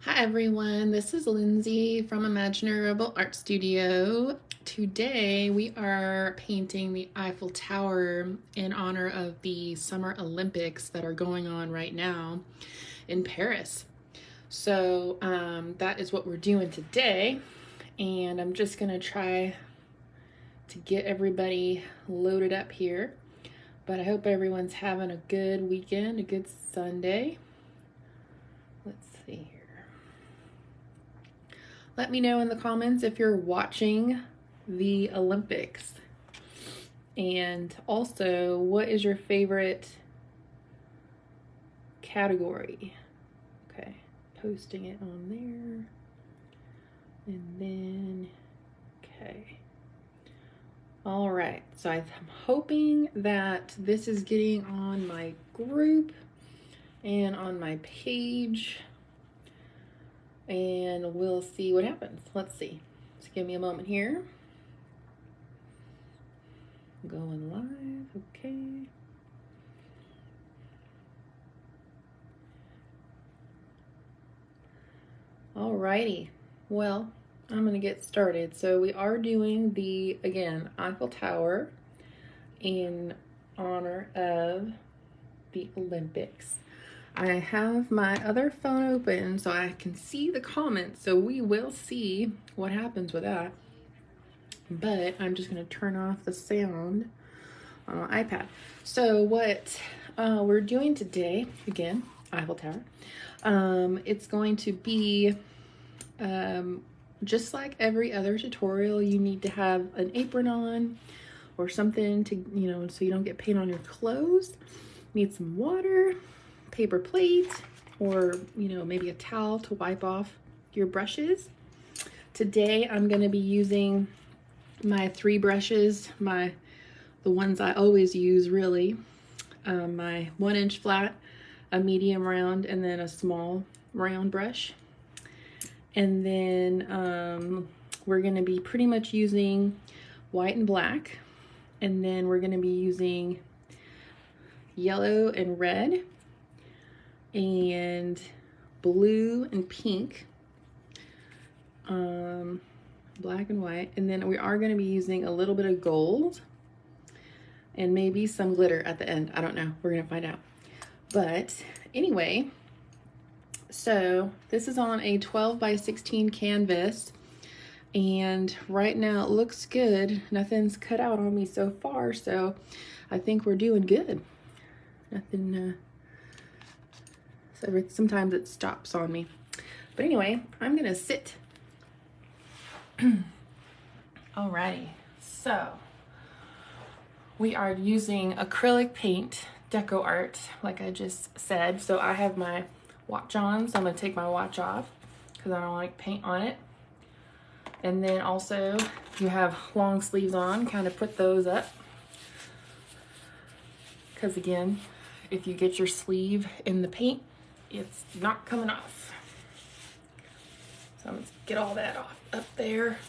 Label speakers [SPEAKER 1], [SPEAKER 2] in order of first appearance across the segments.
[SPEAKER 1] Hi everyone, this is Lindsay from Imaginary Rebel Art Studio. Today we are painting the Eiffel Tower in honor of the Summer Olympics that are going on right now in Paris. So that is what we're doing today, and I'm just gonna try to get everybody loaded up here. But I hope everyone's having a good weekend, a good Sunday. Let's see here. Let me know in the comments if you're watching the Olympics. And also, what is your favorite category? Okay, posting it on there. And then, okay. All right, so I'm hoping that this is getting on my group and on my page, and we'll see what happens. Let's see. Just give me a moment here. Going live, okay. Alrighty, well, I'm gonna get started. So we are doing the, again, Eiffel Tower in honor of the Olympics. I have my other phone open so I can see the comments, so we will see what happens with that. But I'm just going to turn off the sound on my iPad. So what we're doing today, again, Eiffel Tower, it's going to be just like every other tutorial. You need to have an apron on or something to, you know, so you don't get paint on your clothes. Need some water, paper plate, or, you know, maybe a towel to wipe off your brushes. Today I'm going to be using my 3 brushes, the ones I always use really, my 1-inch flat, a medium round, and then a small round brush. And then we're going to be pretty much using white and black, and then we're going to be using yellow and red, and blue and pink, black and white, and then we are going to be using a little bit of gold and maybe some glitter at the end. I don't know, we're going to find out. But anyway, so this is on a 12 by 16 canvas, and right now it looks good. Nothing's cut out on me so far, so I think we're doing good. Nothing so sometimes it stops on me. But anyway, I'm gonna sit. Alrighty, so we are using acrylic paint, DecoArt, like I just said. So I have my watch on, so I'm gonna take my watch off because I don't like paint on it. And then also, if you have long sleeves on, kind of put those up, because again, if you get your sleeve in the paint, it's not coming off. So let's get all that off up there.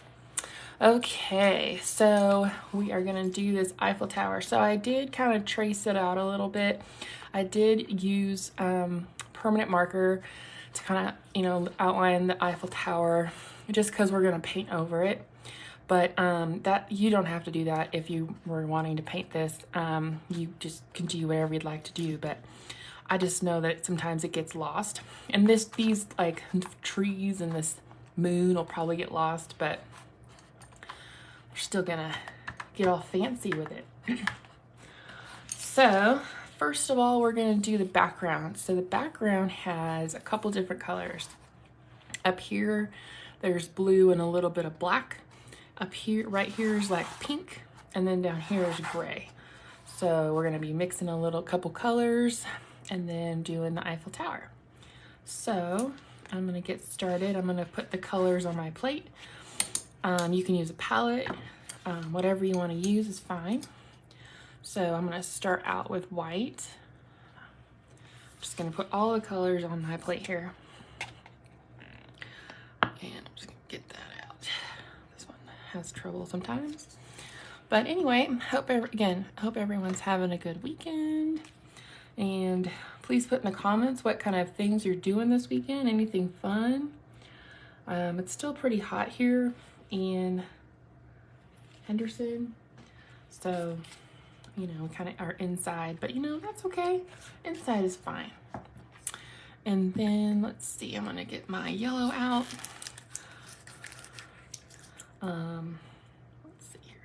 [SPEAKER 1] Okay, so we are gonna do this Eiffel Tower. So I did kind of trace it out a little bit. I did use permanent marker to kind of, you know, outline the Eiffel Tower, just because we're gonna paint over it. But that you don't have to do that if you were wanting to paint this. You just can do whatever you'd like to do, but I just know that sometimes it gets lost. And these like trees and this moon will probably get lost, but we're still gonna get all fancy with it. So first of all, we're gonna do the background. So the background has a couple different colors. Up here, there's blue and a little bit of black. Up here, right here is like pink, and then down here is gray. So we're gonna be mixing a couple colors and then doing the Eiffel Tower. So I'm gonna get started. I'm gonna put the colors on my plate. You can use a palette, whatever you wanna use is fine. So I'm gonna start out with white. I'm just gonna put all the colors on my plate here. And I'm just gonna get that out. This one has trouble sometimes. But anyway, I hope everyone's having a good weekend. And Please put in the comments what kind of things you're doing this weekend, anything fun. It's still pretty hot here in Henderson, so you know, kind of are inside, but you know, that's okay. Inside is fine. And then let's see, I'm gonna get my yellow out. Let's see here.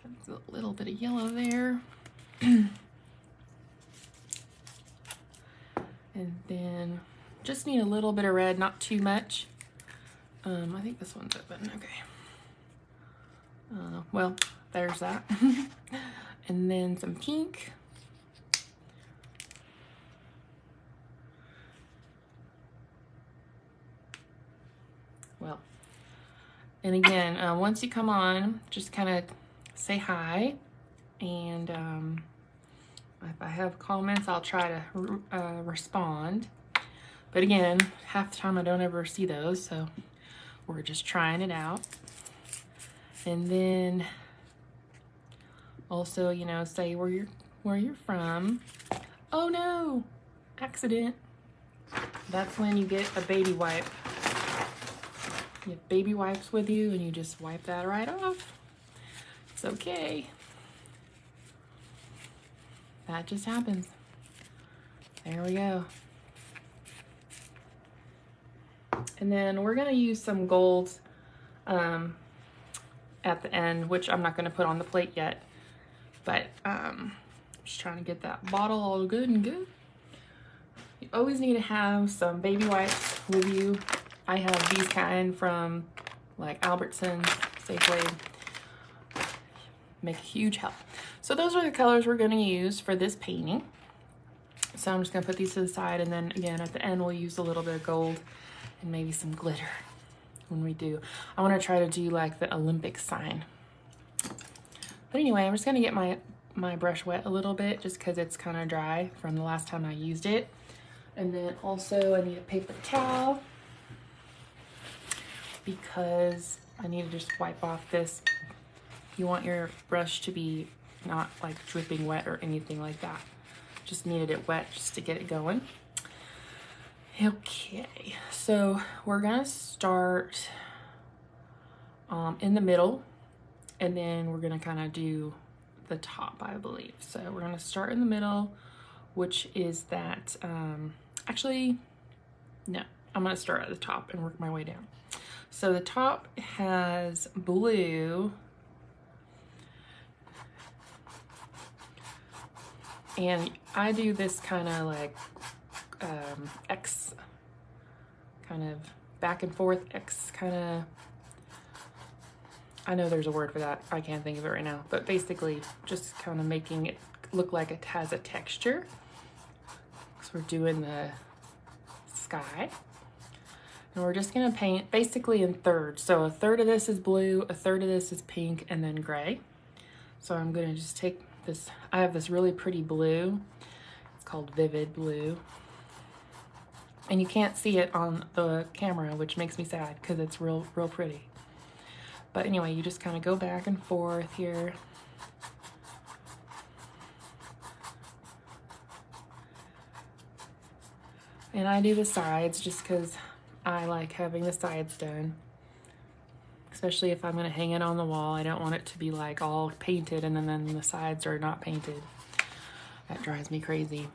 [SPEAKER 1] There's a little bit of yellow there. And then just need a little bit of red, not too much. I think this one's open, okay. Well, there's that. And then some pink. Well, and again, once you come on, just kind of say hi. And if I have comments, I'll try to respond. But again, half the time I don't ever see those, so we're just trying it out. And then also, you know, say where you're from. Oh no, accident. That's when you get a baby wipe. You have baby wipes with you and you just wipe that right off. It's okay. That just happens. There we go. And then we're gonna use some golds at the end, which I'm not gonna put on the plate yet. But just trying to get that bottle all good and good. You always need to have some baby wipes with you. I have these kind from like Albertsons, Safeway. Make a huge help. So those are the colors we're going to use for this painting. So I'm just going to put these to the side, and then again at the end we'll use a little bit of gold and maybe some glitter when we do. I want to try to do like the Olympic sign. But anyway, I'm just going to get my brush wet a little bit just because it's kind of dry from the last time I used it. And then also I need a paper towel because I need to just wipe off this. You want your brush to be not like dripping wet or anything like that. Just needed it wet just to get it going. Okay, so we're gonna start in the middle, and then we're gonna kind of do the top, I believe. So we're gonna start in the middle, which is that, actually, no, I'm gonna start at the top and work my way down. So the top has blue, and I do this kind of like X, kind of back and forth X kind of, I know there's a word for that, I can't think of it right now, but basically just kind of making it look like it has a texture. So we're doing the sky, and we're just gonna paint basically in thirds. So a third of this is blue, a third of this is pink, and then gray. So I'm gonna just take this, I have this really pretty blue, it's called Vivid Blue. And you can't see it on the camera, which makes me sad because it's real pretty. But anyway, you just kind of go back and forth here. And I do the sides just because I like having the sides done. Especially if I'm going to hang it on the wall. I don't want it to be like all painted and then the sides are not painted. That drives me crazy.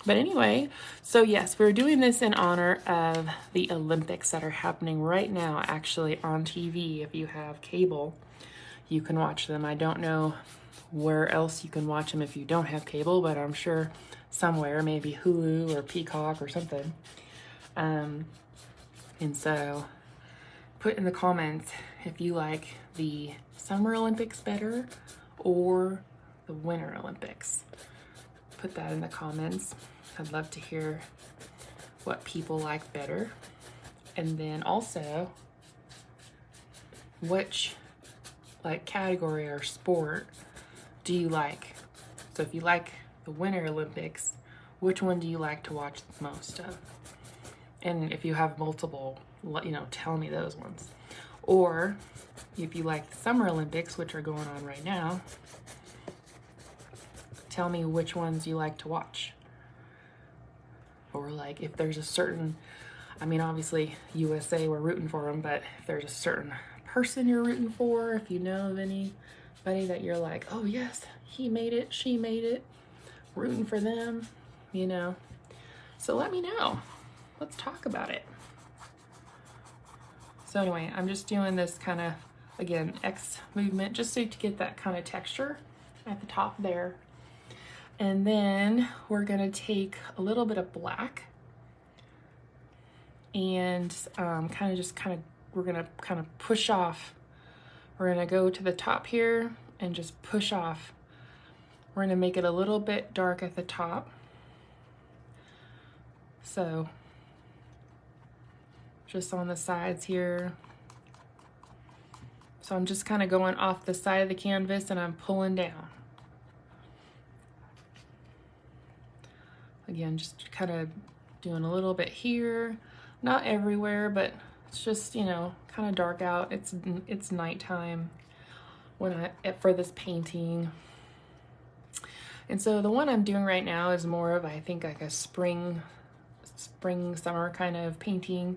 [SPEAKER 1] But anyway, so yes, we're doing this in honor of the Olympics that are happening right now, actually on TV. If you have cable, you can watch them. I don't know where else you can watch them if you don't have cable, but I'm sure somewhere, maybe Hulu or Peacock or something. And so put in the comments if you like the Summer Olympics better or the Winter Olympics. Put that in the comments. I'd love to hear what people like better. And then also, which like category or sport do you like? So if you like the Winter Olympics, which one do you like to watch the most of? And if you have multiple, you know, tell me those ones. Or if you like the Summer Olympics, which are going on right now, tell me which ones you like to watch. or like if there's a certain, I mean, obviously USA, we're rooting for them, but if there's a certain person you're rooting for, if you know of anybody that you're like, oh yes, he made it, she made it, rooting for them, you know. So let me know. Let's talk about it. So anyway, I'm just doing this kind of, again, X movement just so to get that kind of texture at the top there. And then we're gonna take a little bit of black and we're gonna kind of push off. We're gonna go to the top here and just push off. We're gonna make it a little bit dark at the top. So just on the sides here. So I'm just kind of going off the side of the canvas and I'm pulling down. Again, just kind of doing a little bit here, not everywhere, but it's just, you know, kind of dark out. It's nighttime for this painting. And so the one I'm doing right now is more of, I think, like a spring, summer kind of painting.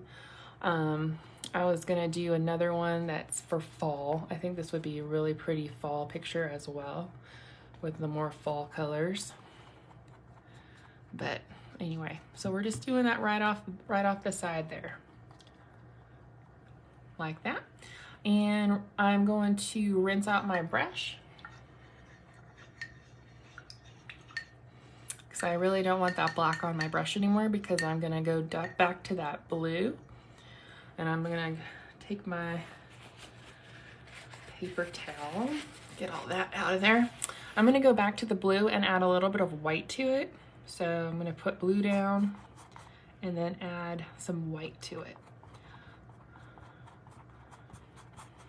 [SPEAKER 1] I was gonna do another one that's for fall. I think this would be a really pretty fall picture as well with the more fall colors. But anyway, so we're just doing that right off the side there. Like that. And I'm going to rinse out my brush, because I really don't want that black on my brush anymore, because I'm gonna go back to that blue. And I'm gonna take my paper towel, get all that out of there. I'm gonna go back to the blue and add a little bit of white to it. So I'm gonna put blue down and then add some white to it.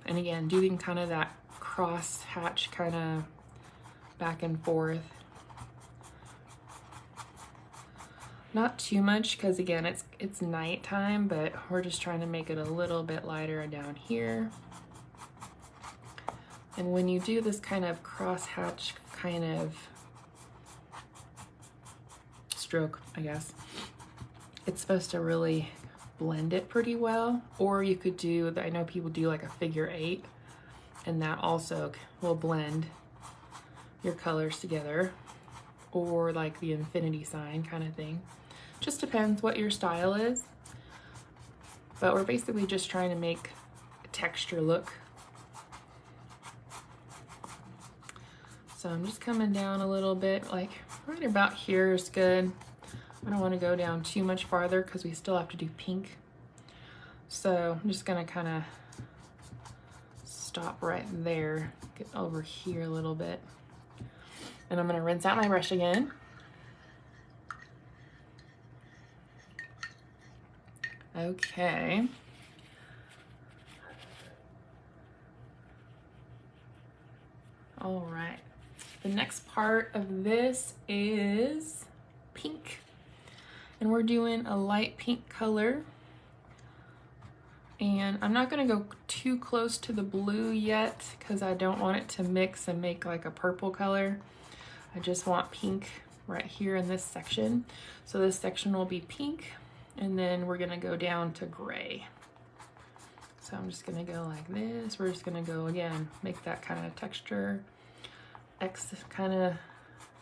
[SPEAKER 1] And again, doing kind of that cross hatch kind of back and forth. Not too much, because again, it's nighttime, but we're just trying to make it a little bit lighter down here. And when you do this kind of crosshatch kind of stroke, I guess, it's supposed to really blend it pretty well. Or you could do, I know people do like a figure 8, and that also will blend your colors together, or like the infinity sign kind of thing. Just depends what your style is. But we're basically just trying to make a texture look. So I'm just coming down a little bit, like right about here is good. I don't want to go down too much farther because we still have to do pink. So I'm just gonna kind of stop right there, get over here a little bit. And I'm gonna rinse out my brush again. Okay. All right. The next part of this is pink. And we're doing a light pink color. And I'm not gonna go too close to the blue yet because I don't want it to mix and make like a purple color. I just want pink right here in this section. So this section will be pink, and then we're gonna go down to gray. So I'm just gonna go like this. We're just gonna go again, make that kind of texture, X kind of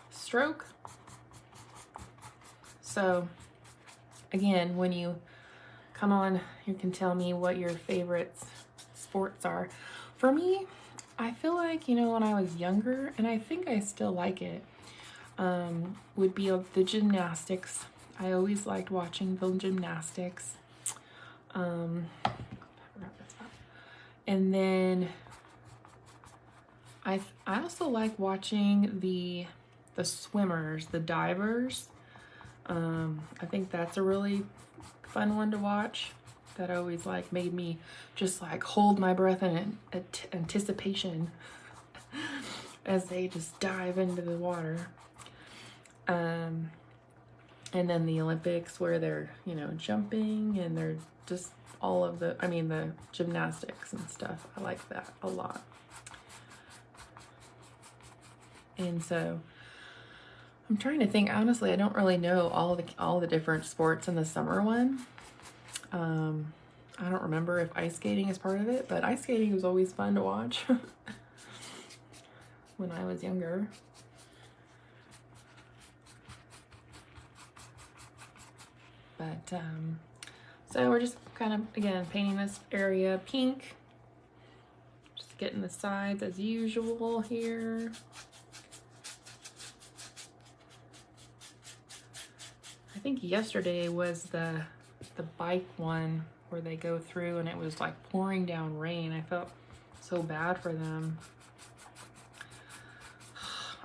[SPEAKER 1] stroke. So again, when you come on, you can tell me what your favorite sports are. For me, I feel like, you know, when I was younger, and I think I still like it, would be the gymnastics. I always liked watching the gymnastics. And then I also like watching the swimmers, the divers. I think that's a really fun one to watch. That always like made me just like hold my breath in anticipation as they just dive into the water. And then the Olympics where they're, you know, jumping, and they're just all of the, I mean, the gymnastics and stuff. I like that a lot. And so I'm trying to think, honestly, I don't really know all the different sports in the summer one. I don't remember if ice skating is part of it, but ice skating was always fun to watch when I was younger. But so we're just kind of, again, painting this area pink. Just getting the sides as usual here. I think yesterday was the bike one where they go through and it was like pouring down rain. I felt so bad for them.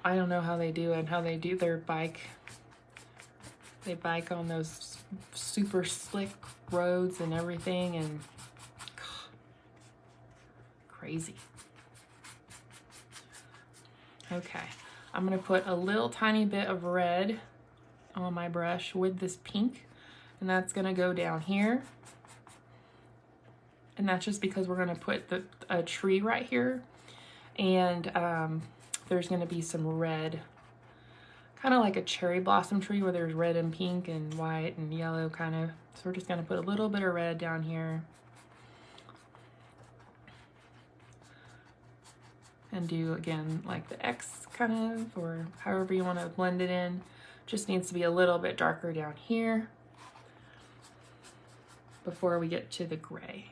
[SPEAKER 1] I don't know how they do it, how they do their bike. They bike on those super slick roads and everything, and crazy. Okay, I'm gonna put a little tiny bit of red on my brush with this pink, and that's gonna go down here. And that's just because we're gonna put a tree right here, and there's gonna be some red, kind of like a cherry blossom tree where there's red and pink and white and yellow kind of. So we're just gonna put a little bit of red down here. And do, again, like the X kind of, or however you wanna blend it in. Just needs to be a little bit darker down here before we get to the gray.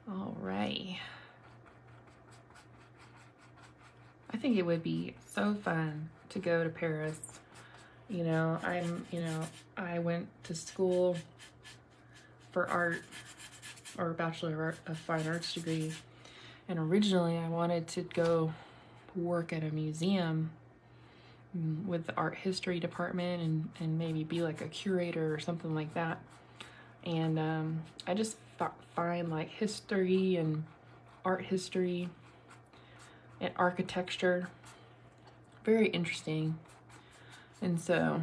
[SPEAKER 1] All right. I think it would be so fun to go to Paris. You know, I went to school for art, or Bachelor of Fine Arts degree. And originally I wanted to go work at a museum with the art history department and maybe be like a curator or something like that. And I just find like history and art history and architecture very interesting. And so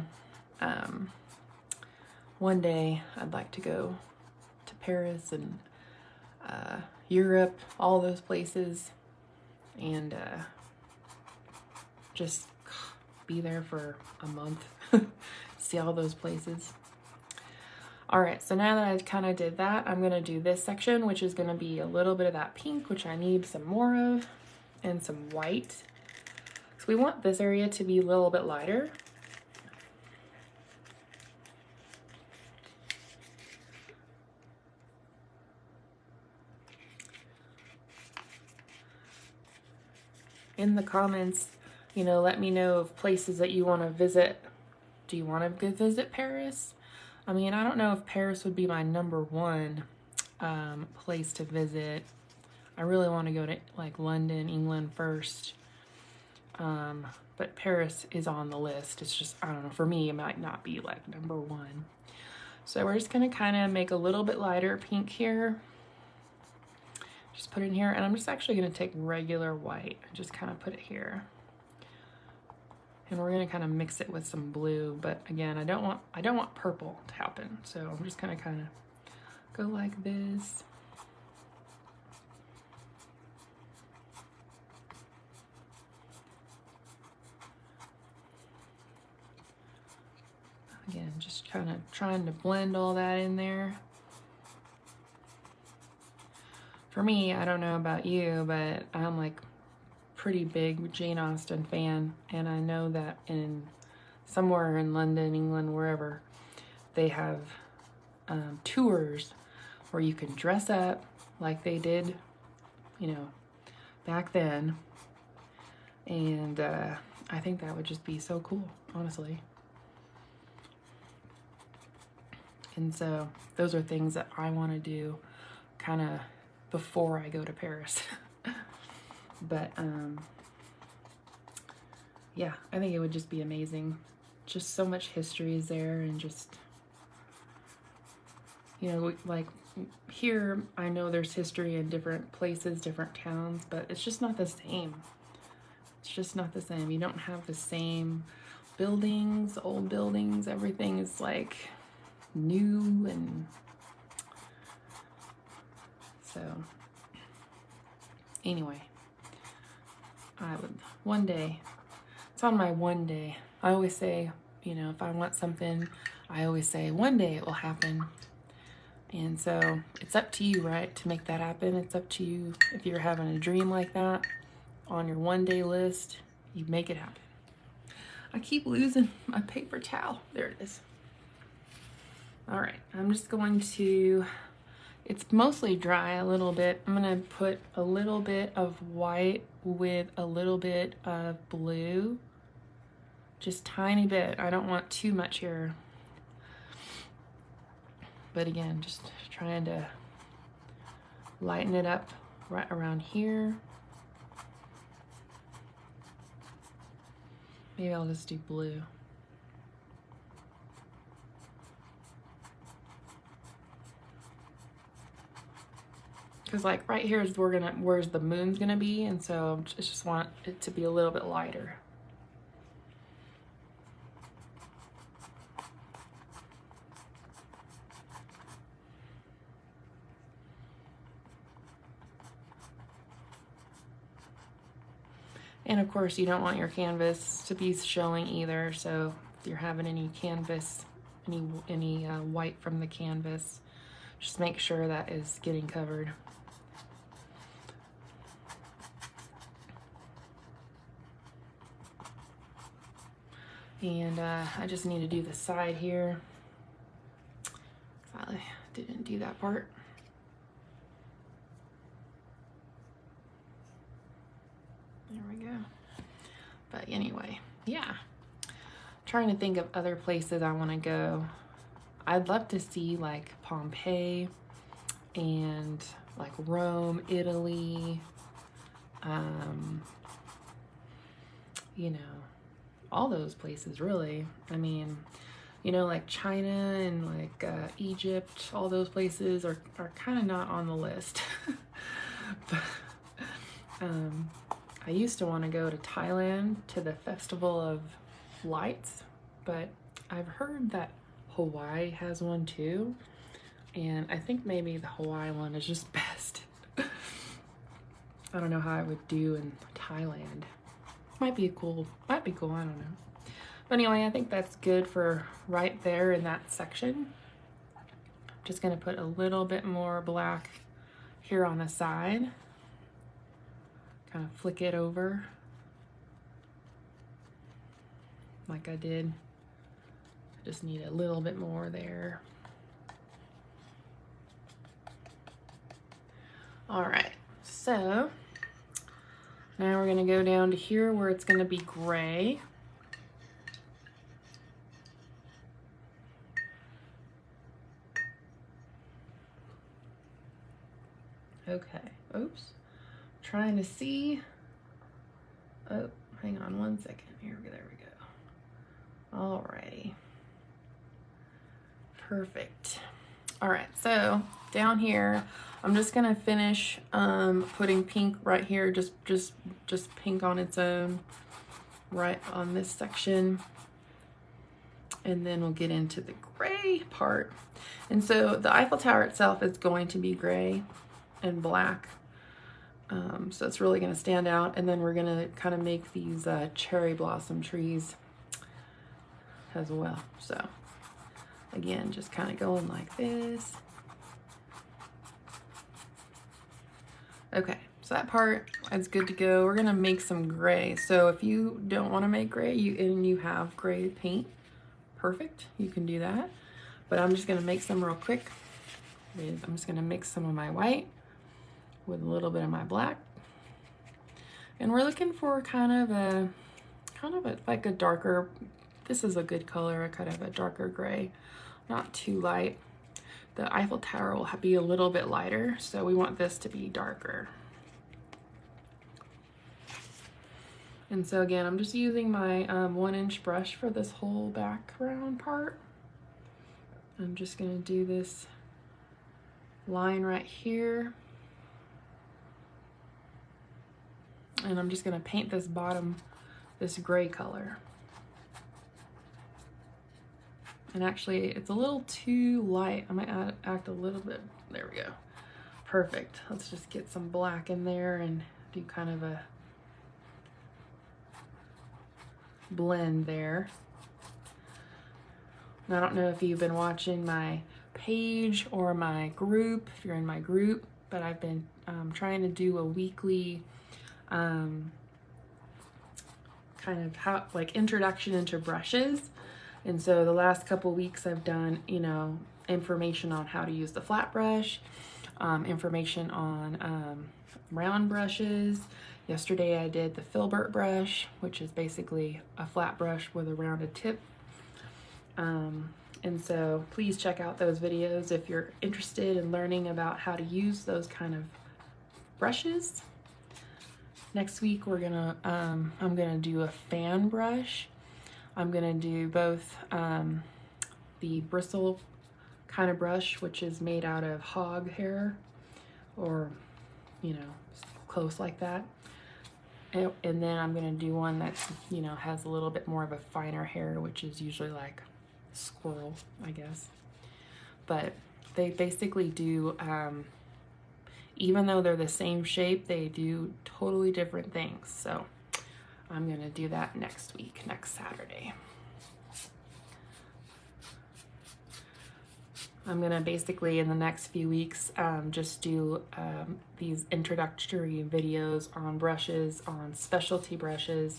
[SPEAKER 1] one day I'd like to go to Paris and Europe, all those places, and just be there for a month, see all those places. All right, so now that I kind of did that, I'm gonna do this section, which is gonna be a little bit of that pink, which I need some more of, and some white. So we want this area to be a little bit lighter. In the comments, you know, let me know of places that you want to visit. Do you want to go visit Paris? I mean, I don't know if Paris would be my #1 place to visit. I really want to go to like London, England first. But Paris is on the list. It's just, I don't know, for me, it might not be like #1. So we're just gonna kind of make a little bit lighter pink here. Just put it in here, and I'm just actually gonna take regular white and just kind of put it here. And we're gonna kind of mix it with some blue, but again, I don't want purple to happen. So I'm just gonna kind of go like this. Again, just kind of trying to blend all that in there. For me, I don't know about you, but I'm like pretty big Jane Austen fan, and I know that somewhere in London, England, wherever, they have tours where you can dress up like they did, you know, back then. And I think that would just be so cool, honestly. And so those are things that I want to do kind of before I go to Paris. But yeah, I think it would just be amazing. Just so much history is there, and just, you know, like here, I know there's history in different places, different towns, but it's just not the same. It's just not the same. You don't have the same buildings, old buildings. Everything is like new, and So anyway, I would one day, it's on my one day. I always say, you know, if I want something, I always say one day it will happen. And so it's up to you, right, to make that happen. It's up to you. If you're having a dream like that on your one day list, you make it happen. I keep losing my paper towel. There it is. All right, I'm just going to, it's mostly dry a little bit. I'm gonna put a little bit of white with a little bit of blue. Just tiny bit. I don't want too much here. But again, just trying to lighten it up right around here. Maybe I'll just do blue. Because like right here is where's the moon's gonna be, and so I just want it to be a little bit lighter. And of course, you don't want your canvas to be showing either. So if you're having any canvas, any white from the canvas, just make sure that is getting covered. And I just need to do the side here. I didn't do that part. There we go. But anyway, yeah. Trying to think of other places I want to go. I'd love to see like Pompeii and like Rome, Italy. You know, all those places really. I mean, you know, like China and like Egypt, all those places are kind of not on the list. But, I used to want to go to Thailand to the Festival of Lights, but I've heard that Hawaii has one too, and I think maybe the Hawaii one is just best. I don't know how I would do in Thailand. Might be cool, I don't know. But anyway, I think that's good for right there in that section. I'm just gonna put a little bit more black here on the side. Kind of flick it over like I did. I just need a little bit more there. All right, so now we're gonna go down to here where it's gonna be gray. Okay, oops. Trying to see. Oh, hang on one second. There we go. Alrighty. Perfect. All right, so down here, I'm just gonna finish putting pink right here, just pink on its own, right on this section. And then we'll get into the gray part. And so the Eiffel Tower itself is going to be gray and black. So it's really going to stand out. And then we're going to kind of make these cherry blossom trees as well. So again, just kind of going like this. Okay, so that part is good to go. We're going to make some gray. So if you don't want to make gray and you have gray paint, perfect, you can do that. But I'm just going to make some real quick. I'm just going to mix some of my white with a little bit of my black. And we're looking for kind of a like a darker, this is a good color, a kind of a darker gray, not too light. The Eiffel Tower will be a little bit lighter, so we want this to be darker. And so again, I'm just using my 1-inch brush for this whole background part. I'm just gonna do this line right here. And I'm just gonna paint this bottom, this gray color. And actually, it's a little too light. I might act a little bit, there we go. perfect. Let's just get some black in there and do kind of a blend there. And I don't know if you've been watching my page or my group, if you're in my group, but I've been trying to do a weekly kind of like introduction into brushes. And so the last couple weeks I've done, you know, information on how to use the flat brush, information on round brushes. Yesterday I did the filbert brush, which is basically a flat brush with a rounded tip. And so please check out those videos if you're interested in learning about how to use those kind of brushes. Next week we're gonna, I'm gonna do a fan brush. I'm gonna do both the bristle kind of brush, which is made out of hog hair or, you know, close like that. And then I'm gonna do one that's, you know, has a little bit more of a finer hair, which is usually like squirrel, I guess. But they basically do, even though they're the same shape, they do totally different things. So I'm gonna do that next week, next Saturday. I'm gonna basically in the next few weeks just do these introductory videos on brushes, on specialty brushes.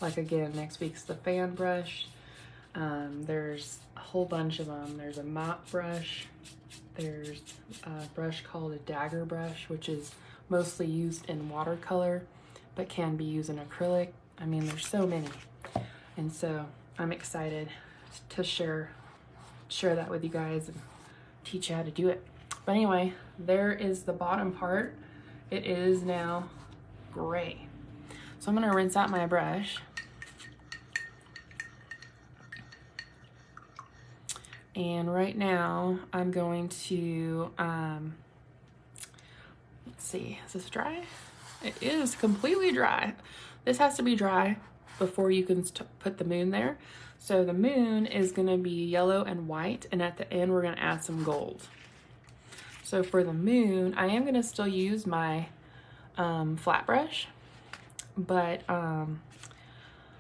[SPEAKER 1] Like again, next week's the fan brush. There's a whole bunch of them. There's a mop brush. There's a brush called a dagger brush, which is mostly used in watercolor, but can be used in acrylic. I mean, there's so many. And so I'm excited to share that with you guys and teach you how to do it. But anyway, there is the bottom part. It is now gray. So I'm gonna rinse out my brush. And right now I'm going to, let's see, is this dry? It is completely dry. This has to be dry before you can put the moon there. So the moon is gonna be yellow and white, and at the end we're gonna add some gold. So for the moon, I am gonna still use my flat brush, but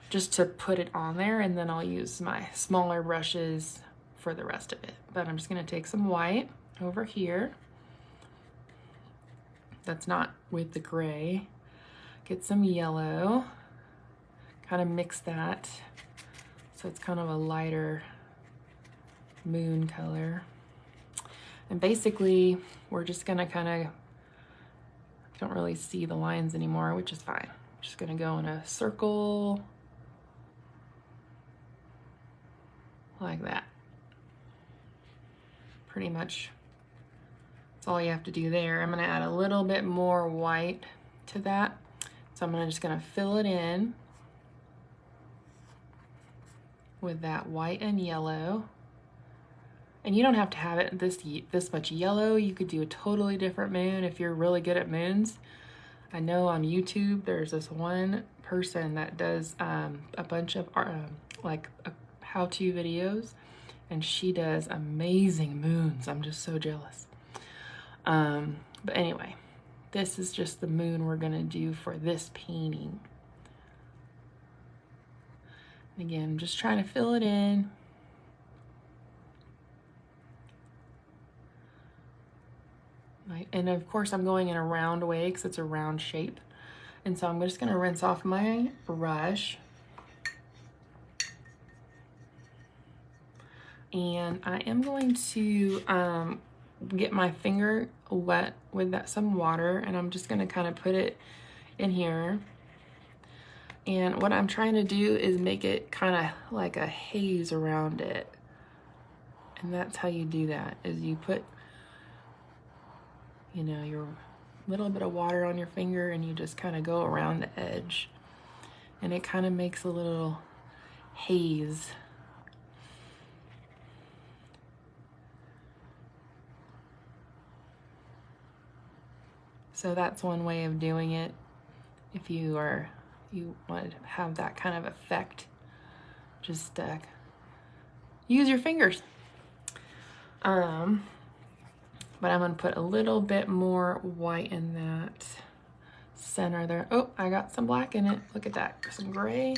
[SPEAKER 1] just to put it on there, and then I'll use my smaller brushes for the rest of it. But I'm just gonna take some white over here that's not with the gray, get some yellow, kind of mix that so it's kind of a lighter moon color. And basically we're just gonna kind of, I don't really see the lines anymore, which is fine. I'm just gonna go in a circle like that. Pretty much that's all you have to do there. I'm gonna add a little bit more white to that. So I'm just gonna fill it in with that white and yellow. And you don't have to have it this much yellow. You could do a totally different moon if you're really good at moons. I know on YouTube there's this one person that does a bunch of like how-to videos, and she does amazing moons. I'm just so jealous. But anyway, this is just the moon we're gonna do for this painting. And again, I'm just trying to fill it in. Right. And of course I'm going in a round way because it's a round shape. And so I'm just gonna rinse off my brush. And I am going to get my finger wet with some water, and I'm just gonna kind of put it in here. And what I'm trying to do is make it kind of like a haze around it. And that's how you do that, is you put, you know, your little bit of water on your finger and you just kind of go around the edge. And it kind of makes a little haze. So that's one way of doing it. If you want to have that kind of effect, just use your fingers. but I'm gonna put a little bit more white in that center there. Oh, I got some black in it. Look at that, some gray.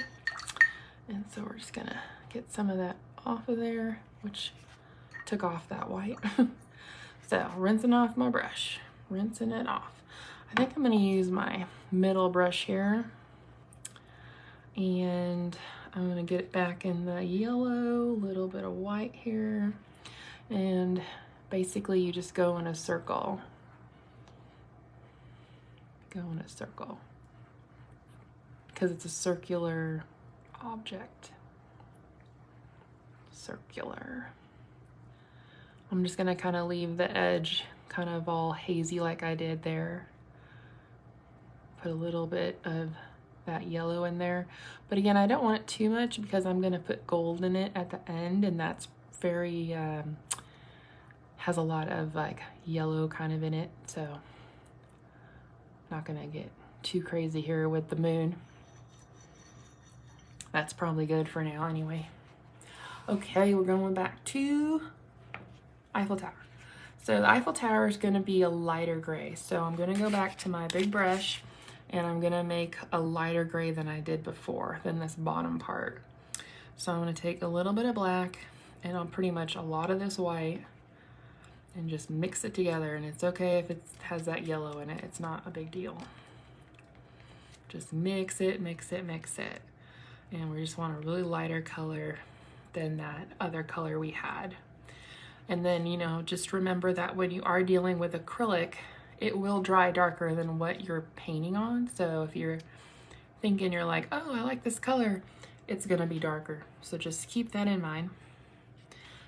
[SPEAKER 1] And so we're just gonna get some of that off of there, which took off that white. So rinsing off my brush, rinsing it off. I think I'm gonna use my middle brush here, and I'm gonna get it back in the yellow, little bit of white here, and basically you just go in a circle. Go in a circle, because it's a circular object. Circular. I'm just gonna kind of leave the edge kind of all hazy like I did there. Put a little bit of that yellow in there. But again, I don't want it too much because I'm gonna put gold in it at the end, and that's very, has a lot of like yellow kind of in it. So not gonna get too crazy here with the moon. That's probably good for now anyway. Okay, we're going back to Eiffel Tower. So the Eiffel Tower is gonna be a lighter gray. So I'm gonna go back to my big brush and I'm gonna make a lighter gray than I did before, than this bottom part. So I'm gonna take a little bit of black and I'll pretty much a lot of this white and just mix it together. And it's okay if it has that yellow in it, it's not a big deal. Just mix it, mix it, mix it. And we just want a really lighter color than that other color we had. And then, you know, just remember that when you are dealing with acrylic, it will dry darker than what you're painting on. So if you're thinking you're like, oh, I like this color, it's gonna be darker. So just keep that in mind.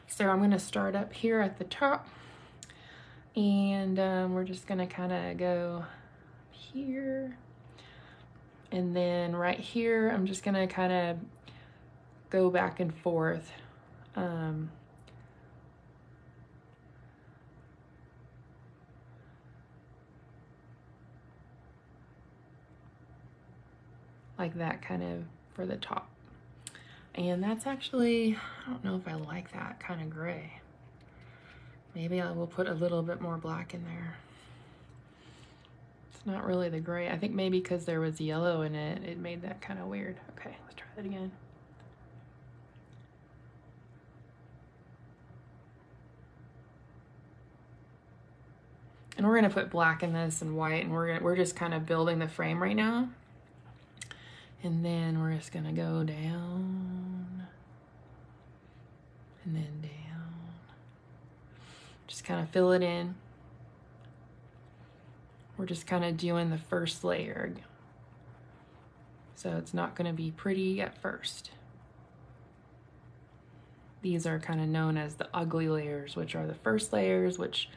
[SPEAKER 1] So I'm gonna start up here at the top, and we're just gonna kind of go here. And then right here, I'm just gonna kind of go back and forth. Like that kind of for the top. And that's actually, I don't know if I like that kind of gray. Maybe I will put a little bit more black in there. It's not really the gray. I think maybe because there was yellow in it, it made that kind of weird. Okay, let's try that again. And we're gonna put black in this and white, and we're just kind of building the frame right now. And then we're just gonna go down and then down. Just kind of fill it in. We're just kind of doing the first layer. So it's not gonna be pretty at first. These are kind of known as the ugly layers, which are the first layers, which,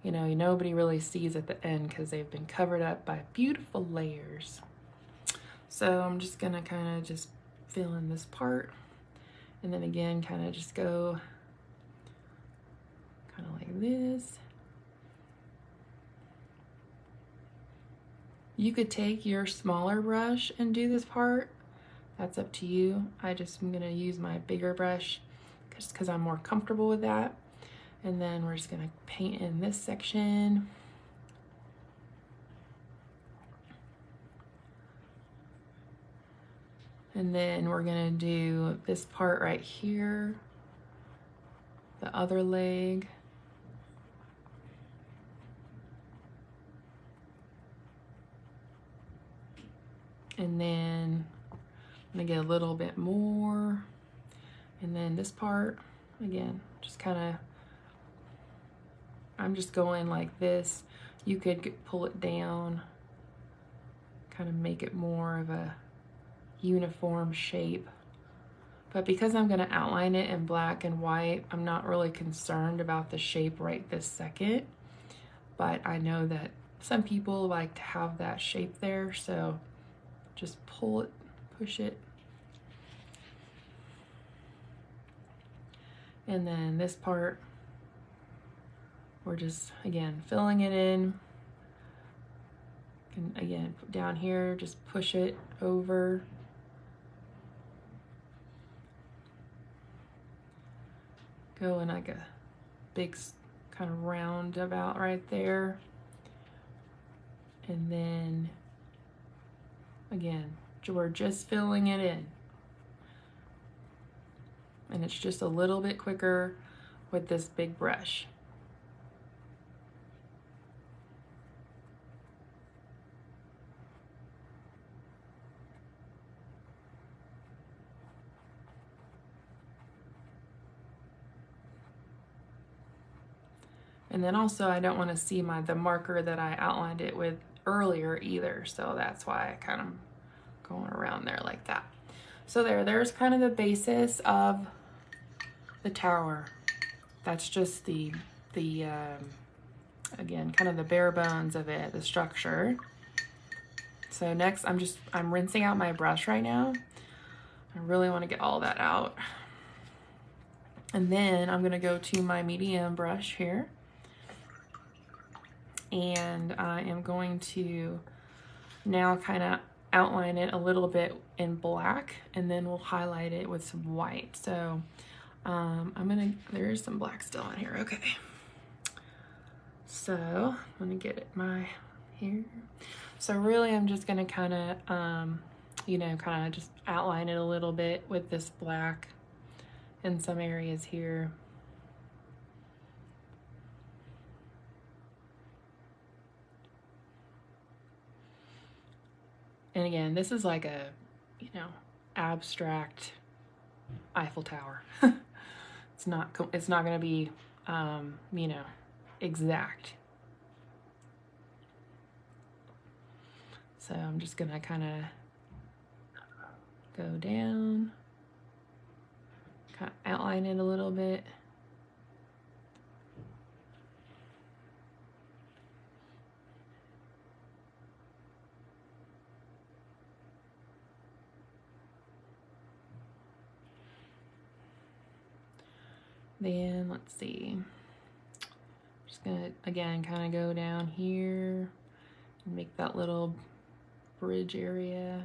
[SPEAKER 1] you know, nobody really sees at the end because they've been covered up by beautiful layers. So I'm just gonna kind of just fill in this part, and then again kind of just go kind of like this. You could take your smaller brush and do this part. That's up to you. I just am gonna use my bigger brush just because I'm more comfortable with that. And then we're just gonna paint in this section. And then we're gonna do this part right here, the other leg. And then I'm gonna get a little bit more. And then this part, again, just kind of, I'm just going like this. You could pull it down, kind of make it more of a uniform shape. But because I'm gonna outline it in black and white, I'm not really concerned about the shape right this second. But I know that some people like to have that shape there, so just pull it, push it. And then this part, we're just, again, filling it in. And again, down here, just push it over. Go in like a big kind of round about right there. And then again, we're just filling it in. And it's just a little bit quicker with this big brush. And then also I don't want to see the marker that I outlined it with earlier either. So that's why I kind of going around there like that. So there's kind of the basis of the tower. That's just the again, kind of the bare bones of it, the structure. So next I'm rinsing out my brush right now. I really want to get all that out. And then I'm gonna go to my medium brush here. And I am going to now kind of outline it a little bit in black, and then we'll highlight it with some white. So there's some black still on here. Okay. So I'm gonna get it here. So really I'm just gonna kind of, you know, kind of just outline it a little bit with this black in some areas here. And again, this is like a, you know, abstract Eiffel Tower. It's not going to be, you know, exact. So I'm just going to kind of go down, kind of outline it a little bit. Then let's see, just gonna again kind of go down here and make that little bridge area.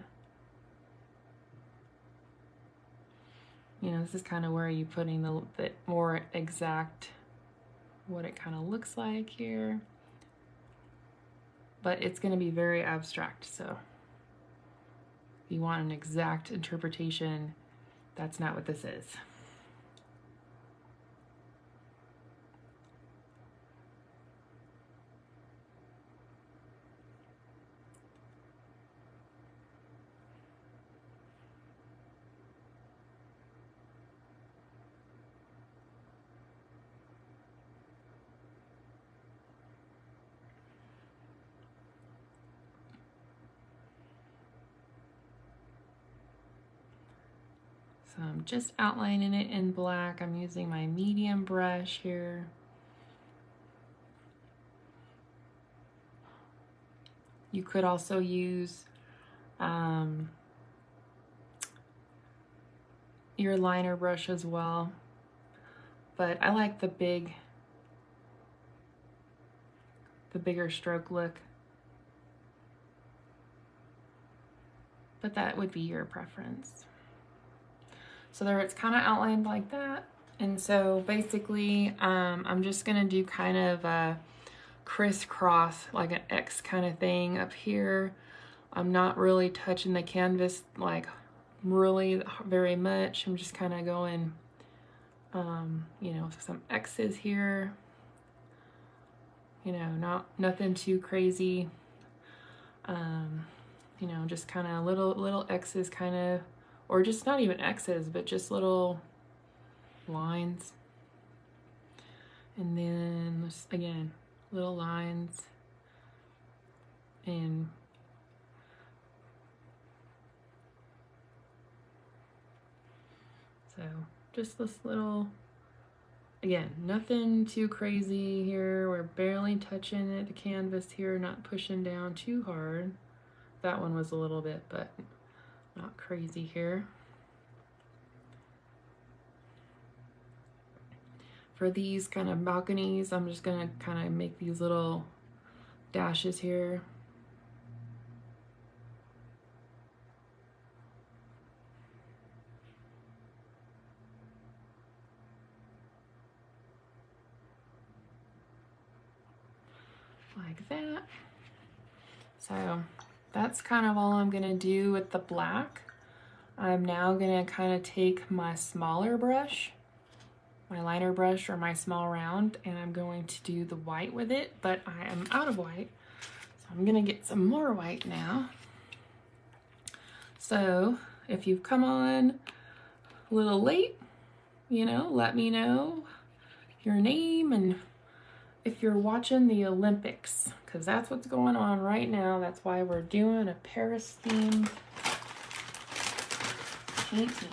[SPEAKER 1] You know, this is kind of where you're putting the more exact what it kind of looks like here, but it's going to be very abstract. So if you want an exact interpretation, that's not what this is. So I'm just outlining it in black. I'm using my medium brush here. You could also use your liner brush as well, but I like the bigger stroke look. But that would be your preference. So there it's kind of outlined like that. And so basically, I'm just gonna do kind of a crisscross, like an X kind of thing up here. I'm not really touching the canvas like really very much. I'm just kind of going, you know, some X's here. You know, nothing too crazy. You know, just kind of little X's kind of, or just not even X's, but just little lines. And then, again, little lines. And so just this little, again, nothing too crazy here. We're barely touching the canvas here, not pushing down too hard. That one was a little bit, but not crazy here. For these kind of balconies, I'm just gonna kind of make these little dashes here. like that. So that's kind of all I'm gonna do with the black. I'm now gonna kind of take my smaller brush, my liner brush or my small round, and I'm going to do the white with it, but I am out of white. So I'm gonna get some more white now. So if you've come on a little late, you know, let me know your name and if you're watching the Olympics, because that's what's going on right now. That's why we're doing a Paris themed painting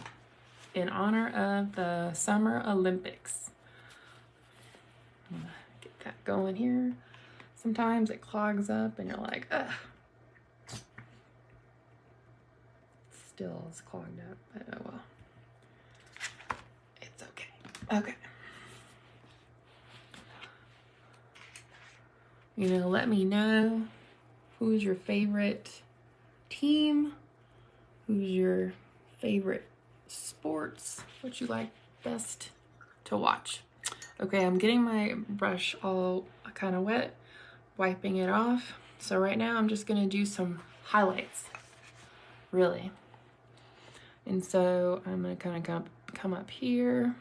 [SPEAKER 1] in honor of the Summer Olympics. I'm gonna get that going here. Sometimes it clogs up and you're like, ugh. Still is clogged up, but oh well. It's okay. Okay. You know, let me know who's your favorite team, who's your favorite sports, what you like best to watch. Okay, I'm getting my brush all kind of wet, wiping it off. So right now I'm just gonna do some highlights, really. And so I'm gonna kind of come up here,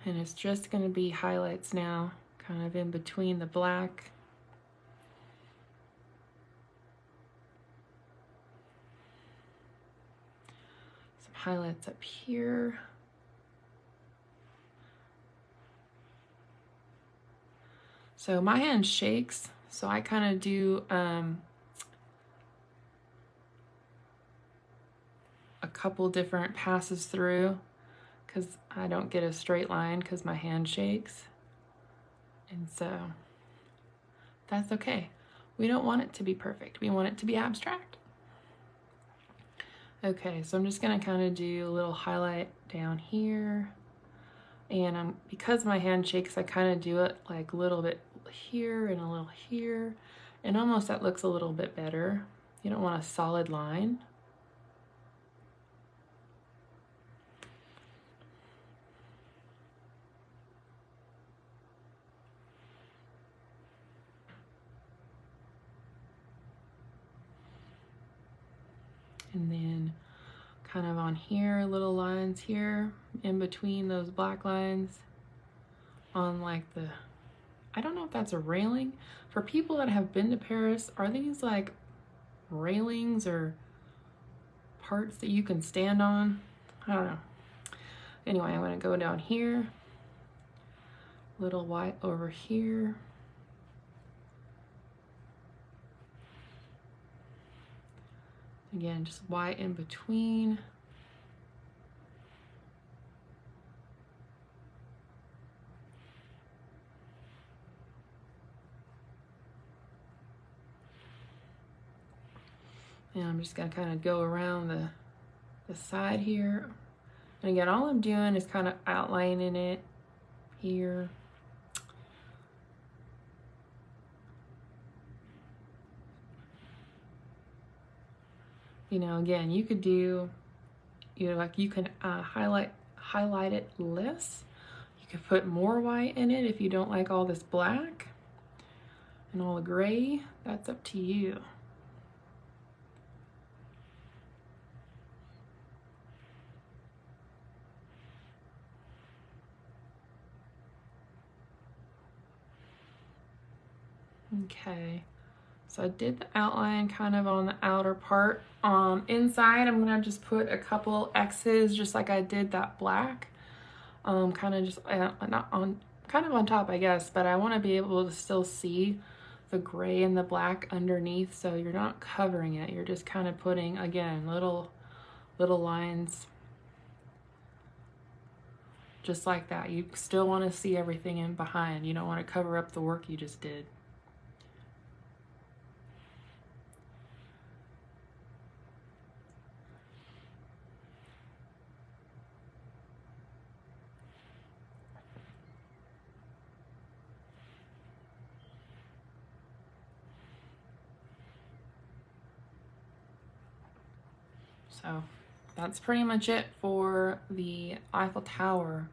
[SPEAKER 1] and it's just gonna be highlights now, kind of in between the black. Some highlights up here. So my hand shakes, so I kind of do a couple different passes through because I don't get a straight line because my hand shakes. And so that's okay. We don't want it to be perfect. We want it to be abstract. Okay, so I'm just gonna kind of do a little highlight down here. And because my hand shakes, I kind of do it like a little bit here and a little here. And almost that looks a little bit better. You don't want a solid line. And then kind of on here, little lines here in between those black lines on like the, I don't know if that's a railing. For people that have been to Paris, are these like railings or parts that you can stand on? I don't know. Anyway, I'm gonna go down here, little white over here. Again, just white in between. And I'm just gonna kind of go around the side here. And again, all I'm doing is kind of outlining it here. You know, again, you could do, you know, like you can highlight it less. You could put more white in it if you don't like all this black and all the gray. That's up to you. Okay, so I did the outline kind of on the outer part. Inside, I'm gonna just put a couple X's just like I did that black. Kind of just not on, kind of on top, I guess, but I want to be able to still see the gray and the black underneath, so you're not covering it. You're just kind of putting, again, little lines just like that. You still want to see everything in behind. You don't want to cover up the work you just did. So that's pretty much it for the Eiffel Tower.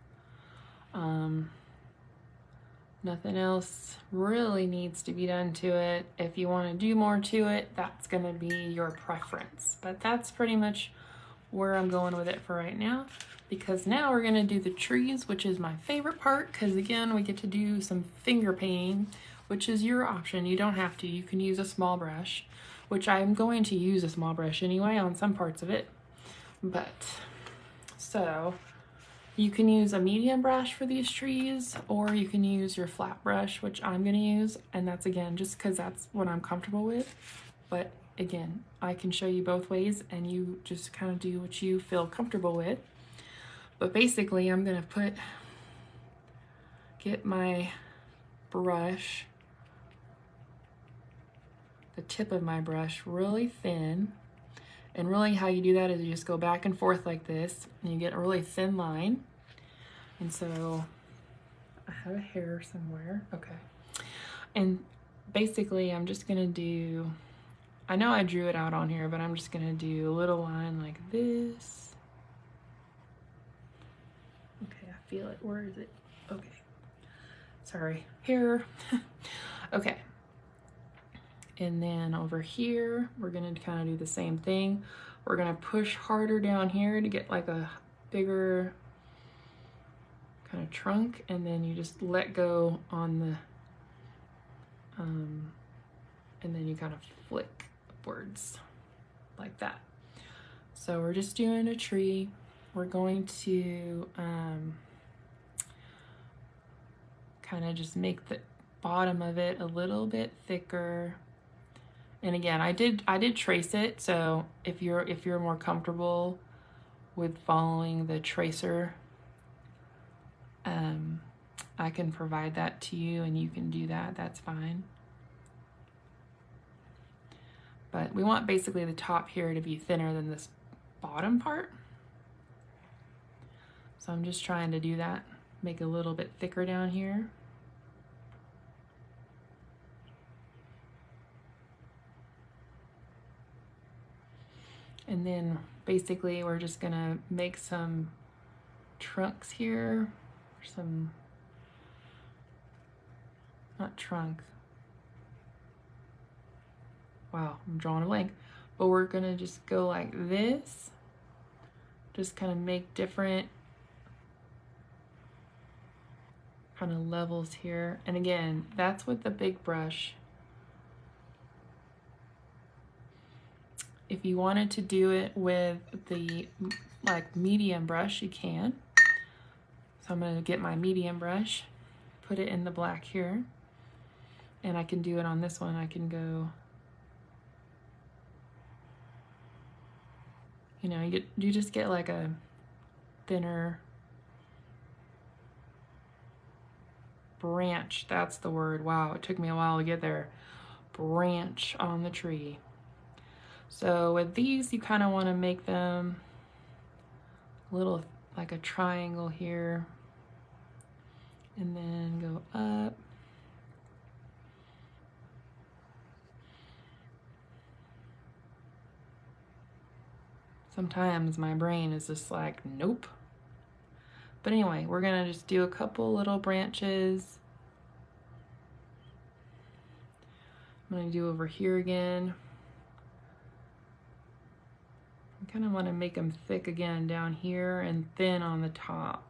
[SPEAKER 1] Nothing else really needs to be done to it. If you want to do more to it, that's going to be your preference. But that's pretty much where I'm going with it for right now, because now we're going to do the trees, which is my favorite part, because again, we get to do some finger painting, which is your option. You don't have to. You can use a small brush, which I'm going to use a small brush anyway on some parts of it. But so you can use a medium brush for these trees, or you can use your flat brush, which I'm going to use, and that's again just because that's what I'm comfortable with. But again, I can show you both ways, and you just kind of do what you feel comfortable with. But basically, I'm going to get my brush, the tip of my brush, really thin. And really how you do that is you just go back and forth like this, and you get a really thin line. And so I have a hair somewhere. Okay. And basically I'm just gonna do, I know I drew it out on here, but I'm just gonna do a little line like this. Okay, I feel it. Where is it? Okay. Sorry. Here. Okay. And then over here, we're gonna kind of do the same thing. We're gonna push harder down here to get like a bigger kind of trunk, and then you just let go on the, and then you kind of flick upwards like that. So we're just doing a tree. We're going to kind of just make the bottom of it a little bit thicker. And again, I did trace it, so if you're more comfortable with following the tracer, I can provide that to you and you can do that. That's fine. But we want basically the top here to be thinner than this bottom part. So I'm just trying to do that, make it a little bit thicker down here. And then basically we're just gonna make some trunks here, some, not trunk. Wow, I'm drawing a blank. But we're gonna just go like this, just kind of make different kind of levels here. And again, that's with the big brush. If you wanted to do it with the like medium brush, you can. So I'm going to get my medium brush, put it in the black here, and I can do it on this one. I can go, you know, you just get like a thinner branch. That's the word. Wow, it took me a while to get there. Branch on the tree. So with these, you kind of want to make them a little like a triangle here, and then go up. Sometimes my brain is just like, nope. But anyway, we're gonna just do a couple little branches. I'm gonna do over here again. I kind of want to make them thick again down here and thin on the top.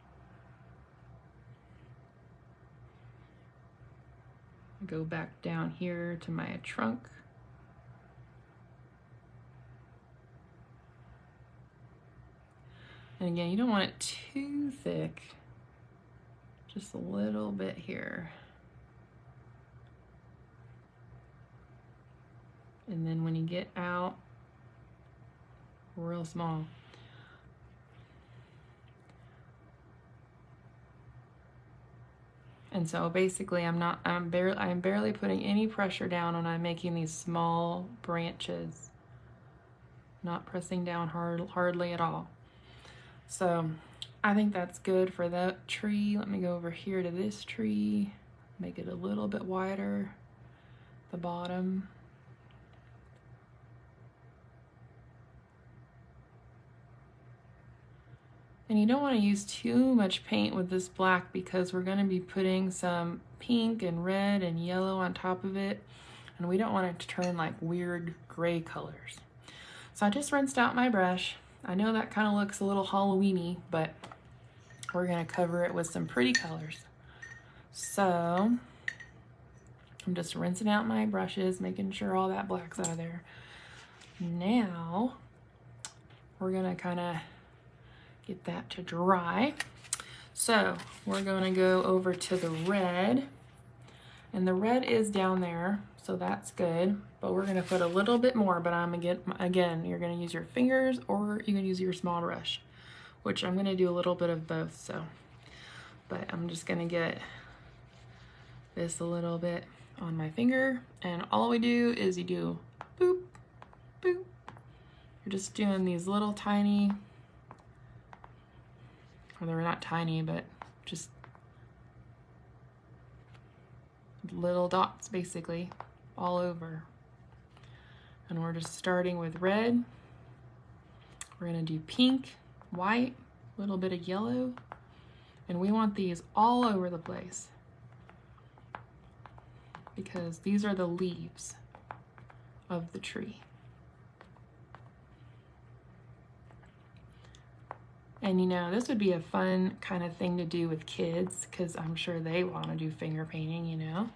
[SPEAKER 1] Go back down here to my trunk. And again, you don't want it too thick, just a little bit here. And then when you get out, real small. And so basically I'm barely putting any pressure down when I'm making these small branches. Not pressing down hardly at all. So I think that's good for that tree. Let me go over here to this tree, make it a little bit wider, the bottom. And you don't want to use too much paint with this black because we're going to be putting some pink and red and yellow on top of it. And we don't want it to turn like weird gray colors. So I just rinsed out my brush. I know that kind of looks a little Halloween-y, but we're going to cover it with some pretty colors. So I'm just rinsing out my brushes, making sure all that black's out of there. Now we're going to kind of get that to dry. So we're going to go over to the red, and the red is down there, so that's good, but we're going to put a little bit more. But again, you're going to use your fingers or you can use your small brush, which I'm going to do a little bit of both. So, but I'm just going to get this a little bit on my finger, and all we do is you do boop, boop. You're just doing these little tiny, or they're not tiny, but just little dots basically all over. And we're just starting with red. We're gonna do pink, white, a little bit of yellow, and we want these all over the place because these are the leaves of the tree. And you know, this would be a fun kind of thing to do with kids because I'm sure they want to do finger painting, you know.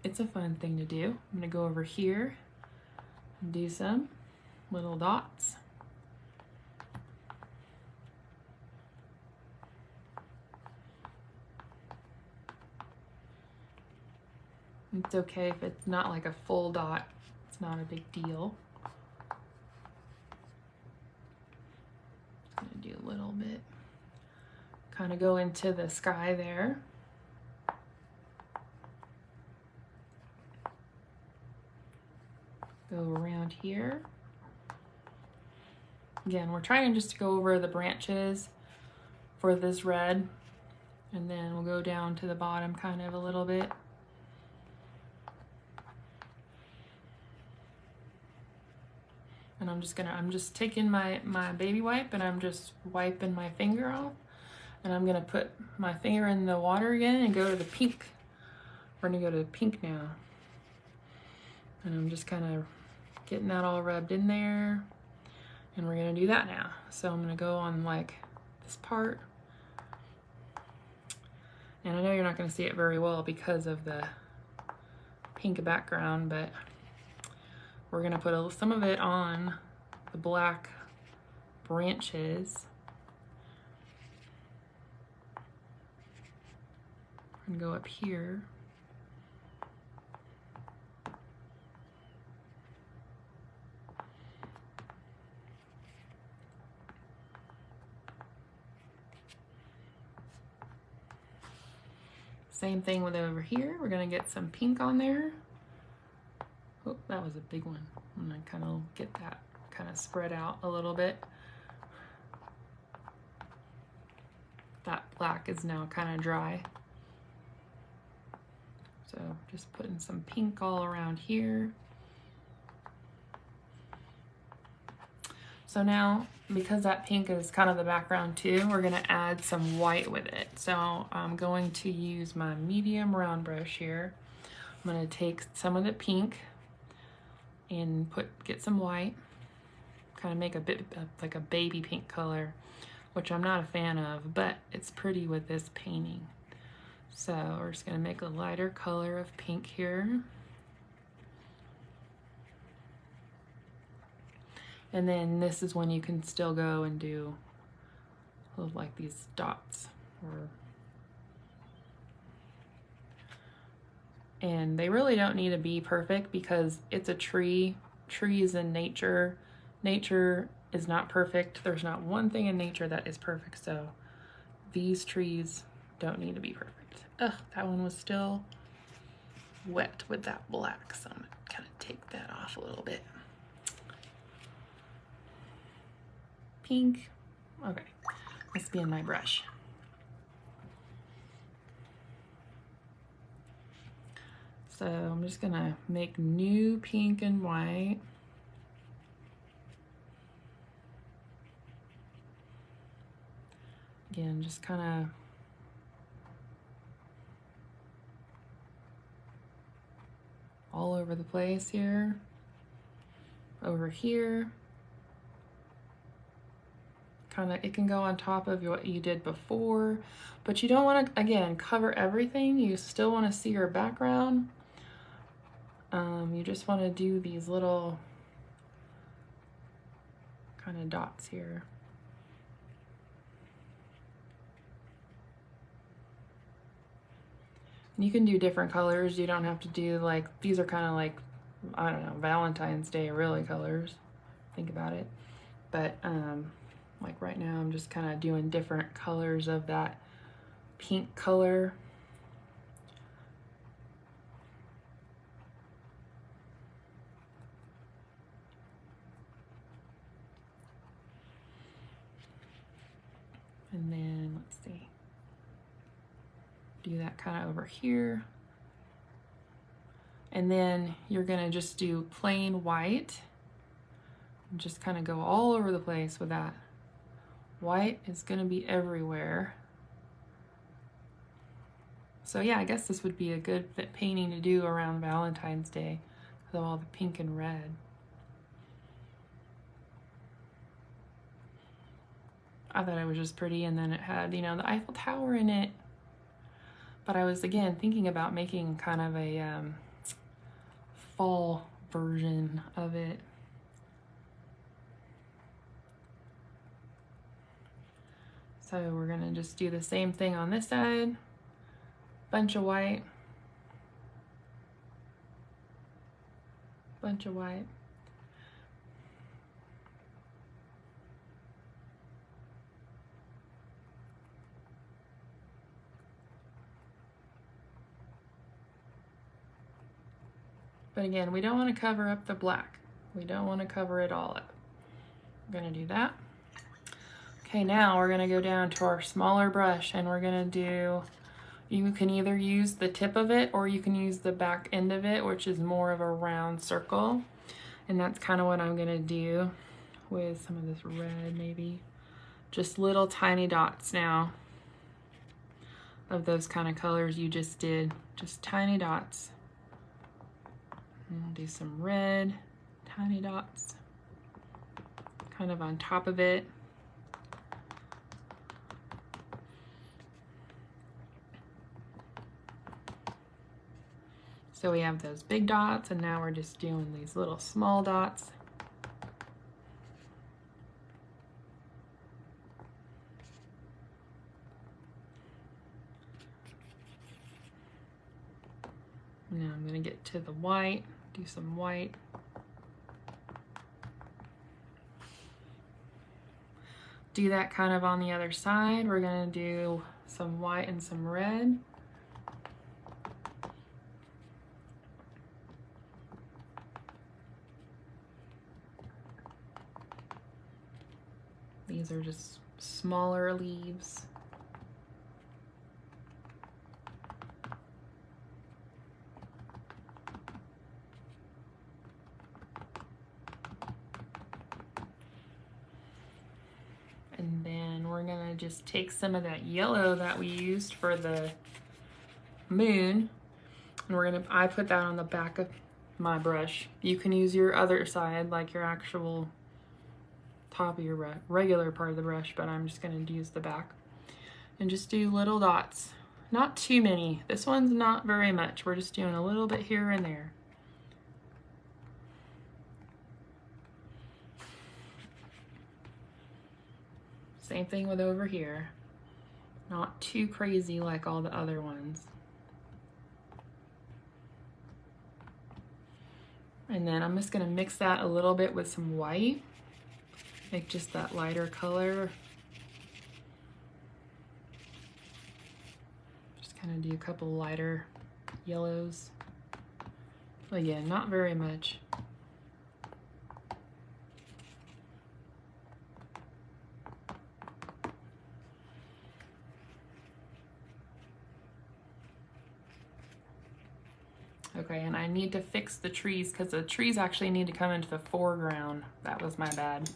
[SPEAKER 1] It's a fun thing to do. I'm going to go over here and do some little dots. It's okay if it's not like a full dot. It's not a big deal. Do a little bit, kind of go into the sky there. Go around here. Again, we're trying just to go over the branches for this red, and then we'll go down to the bottom kind of a little bit. And I'm just taking my baby wipe and I'm just wiping my finger off. And I'm gonna put my finger in the water again and go to the pink. We're gonna go to the pink now. And I'm just kind of getting that all rubbed in there. And we're gonna do that now. So I'm gonna go on like this part. And I know you're not gonna see it very well because of the pink background, but we're gonna put some of it on the black branches. And go up here. Same thing with over here. We're gonna get some pink on there. Oh, that was a big one. I'm gonna kind of get that kind of spread out a little bit. That black is now kind of dry. So just putting some pink all around here. So now, because that pink is kind of the background too, we're gonna add some white with it. So I'm going to use my medium round brush here. I'm gonna take some of the pink and get some white, kind of make a bit like a baby pink color, which I'm not a fan of, but it's pretty with this painting. So we're just gonna make a lighter color of pink here. And then this is when you can still go and do like these dots. And they really don't need to be perfect because it's a tree. Trees in nature. Nature is not perfect. There's not one thing in nature that is perfect. So these trees don't need to be perfect. Ugh, that one was still wet with that black. So I'm gonna kind of take that off a little bit. Pink. Okay, must be in my brush. So I'm just gonna make new pink and white. again, just kind of all over the place here, over here. Kind of, it can go on top of what you did before, but you don't want to, again, cover everything. You still want to see your background. You just want to do these little kind of dots here. And you can do different colors. You don't have to do like, these are kind of like, I don't know, Valentine's Day really colors. Think about it. But like right now I'm just kind of doing different colors of that pink color. And then let's see, do that kind of over here. And then you're gonna just do plain white and just kind of go all over the place with that. White is gonna be everywhere. So yeah, I guess this would be a good painting to do around Valentine's Day with all the pink and red. I thought it was just pretty, and then it had, you know, the Eiffel Tower in it. But I was, again, thinking about making kind of a fall version of it. So we're gonna just do the same thing on this side. Bunch of white. Bunch of white. But again, we don't want to cover up the black. We don't want to cover it all up. We're gonna do that. Okay, now we're gonna go down to our smaller brush and we're gonna do, you can either use the tip of it or you can use the back end of it, which is more of a round circle. And that's kind of what I'm gonna do with some of this red maybe. Just little tiny dots now of those kind of colors you just did. Just tiny dots. And I'll do some red, tiny dots, kind of on top of it. So we have those big dots, and now we're just doing these little small dots. Now I'm going to get to the white, do some white. Do that kind of on the other side. We're going to do some white and some red. These are just smaller leaves. And then we're gonna just take some of that yellow that we used for the moon, and I put that on the back of my brush. You can use your other side, like your actual top of your regular part of the brush, but I'm just going to use the back and just do little dots. Not too many. This one's not very much. We're just doing a little bit here and there. Same thing with over here. Not too crazy like all the other ones. And then I'm just going to mix that a little bit with some white. Make just that lighter color. Just kind of do a couple lighter yellows. Again, not very much. Okay, and I need to fix the trees because the trees actually need to come into the foreground. That was my bad.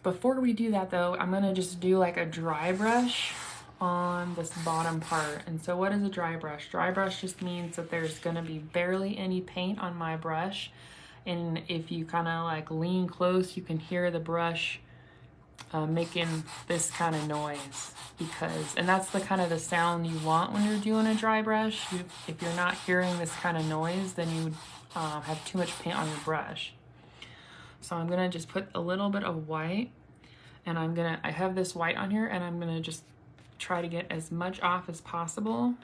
[SPEAKER 1] Before we do that though, I'm gonna just do like a dry brush on this bottom part. And so what is a dry brush? Dry brush just means that there's gonna be barely any paint on my brush. And if you kind of like lean close, you can hear the brush making this kind of noise, and that's the kind of the sound you want when you're doing a dry brush. If you're not hearing this kind of noise, then you would have too much paint on your brush. So I'm gonna just put a little bit of white, and I have this white on here, and I'm gonna just try to get as much off as possible.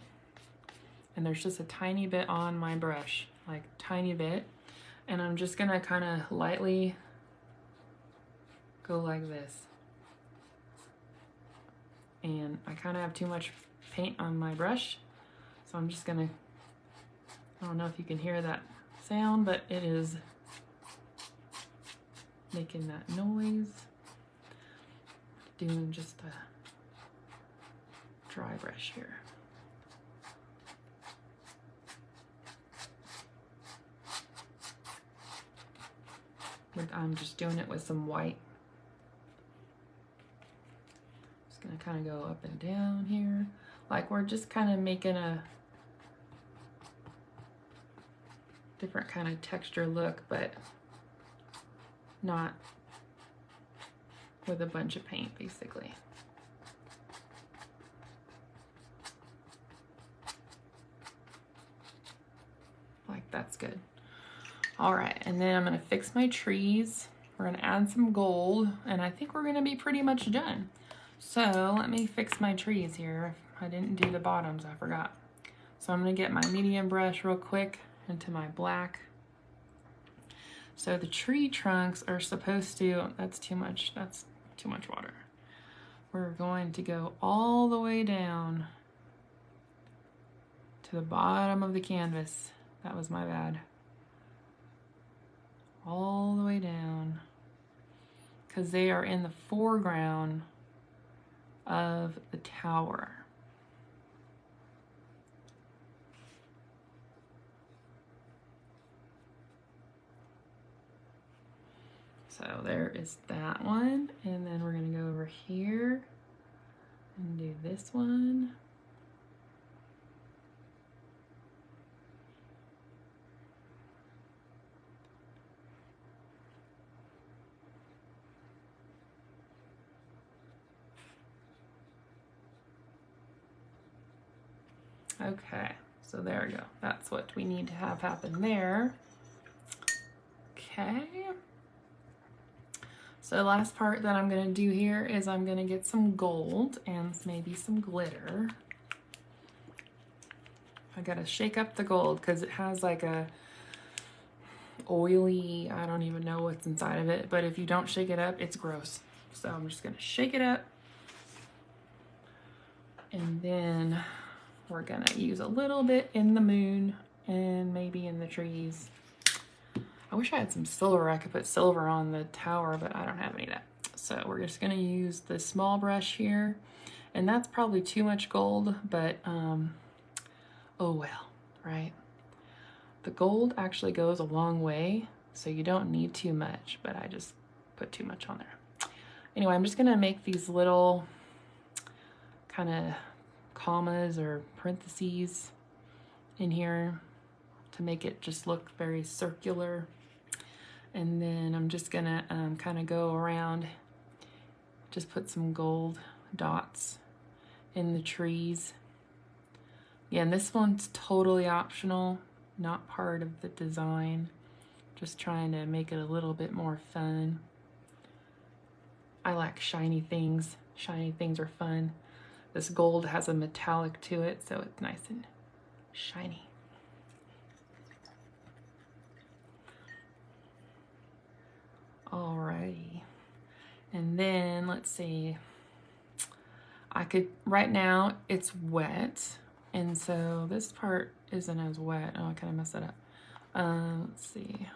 [SPEAKER 1] And there's just a tiny bit on my brush, like tiny bit. And I'm just gonna kind of lightly go like this. And I kind of have too much paint on my brush, so I'm just gonna, I don't know if you can hear that sound, but it is making that noise. Doing just a dry brush here. I'm just doing it with some white. Just gonna kind of go up and down here. Like we're just kind of making a different kind of texture look, but not with a bunch of paint, basically. Like that's good. All right, and then I'm gonna fix my trees. We're gonna add some gold, and I think we're gonna be pretty much done. So let me fix my trees here. I didn't do the bottoms, I forgot. So I'm gonna get my medium brush real quick into my black. So the tree trunks are supposed to, that's too much water. We're going to go all the way down to the bottom of the canvas. That was my bad. All the way down, because they are in the foreground of the tower. So there is that one, and then we're gonna go over here and do this one. Okay, so there we go. That's what we need to have happen there. Okay. So the last part that I'm gonna do here is I'm gonna get some gold and maybe some glitter. I gotta shake up the gold because it has like a oily, I don't even know what's inside of it, but if you don't shake it up, it's gross. So I'm just gonna shake it up. And then we're gonna use a little bit in the moon and maybe in the trees. I wish I had some silver. I could put silver on the tower, but I don't have any of that. So we're just gonna use the small brush here. And that's probably too much gold, but oh well, right? The gold actually goes a long way, so you don't need too much, but I just put too much on there. Anyway, I'm just gonna make these little kind of commas or parentheses in here to make it just look very circular. And then I'm just gonna kind of go around, just put some gold dots in the trees. Yeah, and this one's totally optional, not part of the design. Just trying to make it a little bit more fun. I like shiny things. Shiny things are fun. This gold has a metallic to it, so it's nice and shiny. Alrighty. And then let's see. I could, right now it's wet, and so this part isn't as wet. Oh, I kind of messed that up. Let's see.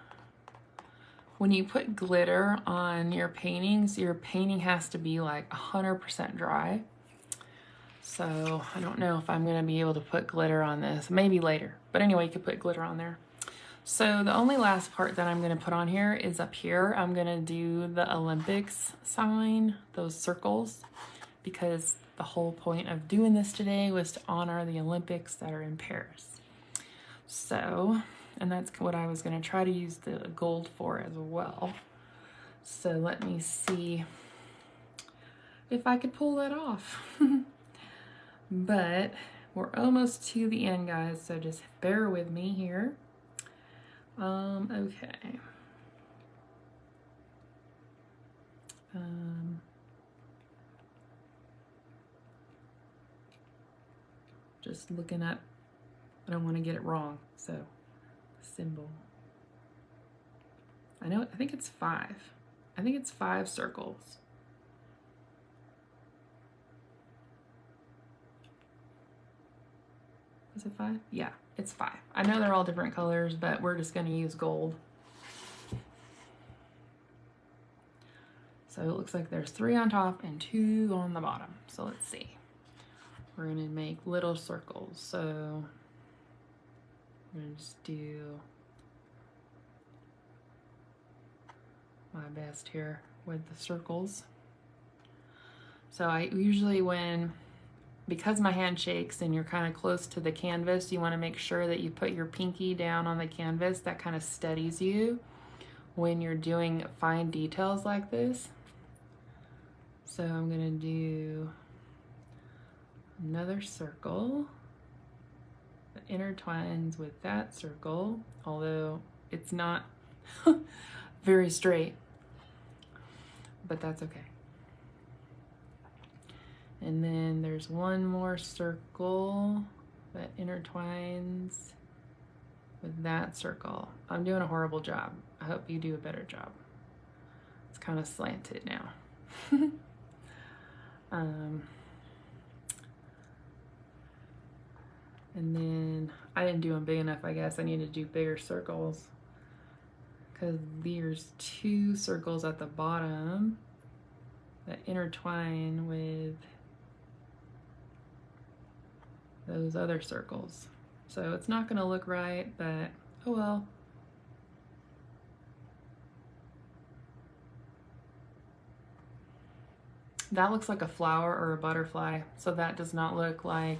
[SPEAKER 1] When you put glitter on your paintings, your painting has to be like 100% dry. So I don't know if I'm gonna be able to put glitter on this, maybe later. But anyway, you could put glitter on there. So the only last part that I'm going to put on here is up here. I'm going to do the Olympics sign, those circles, because the whole point of doing this today was to honor the Olympics that are in Paris. So, and that's what I was going to try to use the gold for as well. So let me see if I could pull that off. But we're almost to the end, guys, so just bear with me here. Okay. Just looking up, I don't want to get it wrong, so symbol. I think it's 5. I think it's 5 circles. Is it 5? Yeah, it's 5. I know they're all different colors, but we're just going to use gold. So it looks like there's 3 on top and 2 on the bottom. So let's see. We're going to make little circles. So I'm going to just do my best here with the circles. So I usually because my hand shakes and you're kind of close to the canvas, you want to make sure that you put your pinky down on the canvas. That kind of steadies you when you're doing fine details like this. So I'm going to do another circle that intertwines with that circle, although it's not very straight, but that's okay. And then there's one more circle that intertwines with that circle. I'm doing a horrible job. I hope you do a better job. It's kind of slanted now. And then I didn't do them big enough, I guess. I need to do bigger circles because there's 2 circles at the bottom that intertwine with those other circles. So it's not going to look right, but oh well. That looks like a flower or a butterfly, so that does not look like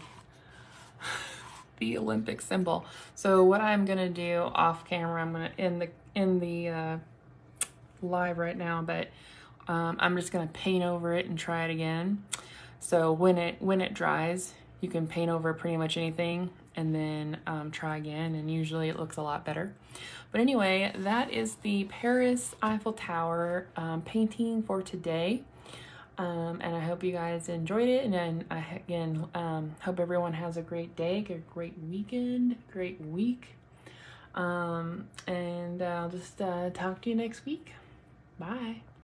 [SPEAKER 1] the Olympic symbol. So what I'm gonna do off camera, I'm gonna in the live right now, but I'm just gonna paint over it and try it again. So when it dries, you can paint over pretty much anything and then try again, and usually it looks a lot better. But anyway, that is the Paris Eiffel Tower painting for today. And I hope you guys enjoyed it, and then I again hope everyone has a great day, a great weekend, great week, and I'll just talk to you next week. Bye.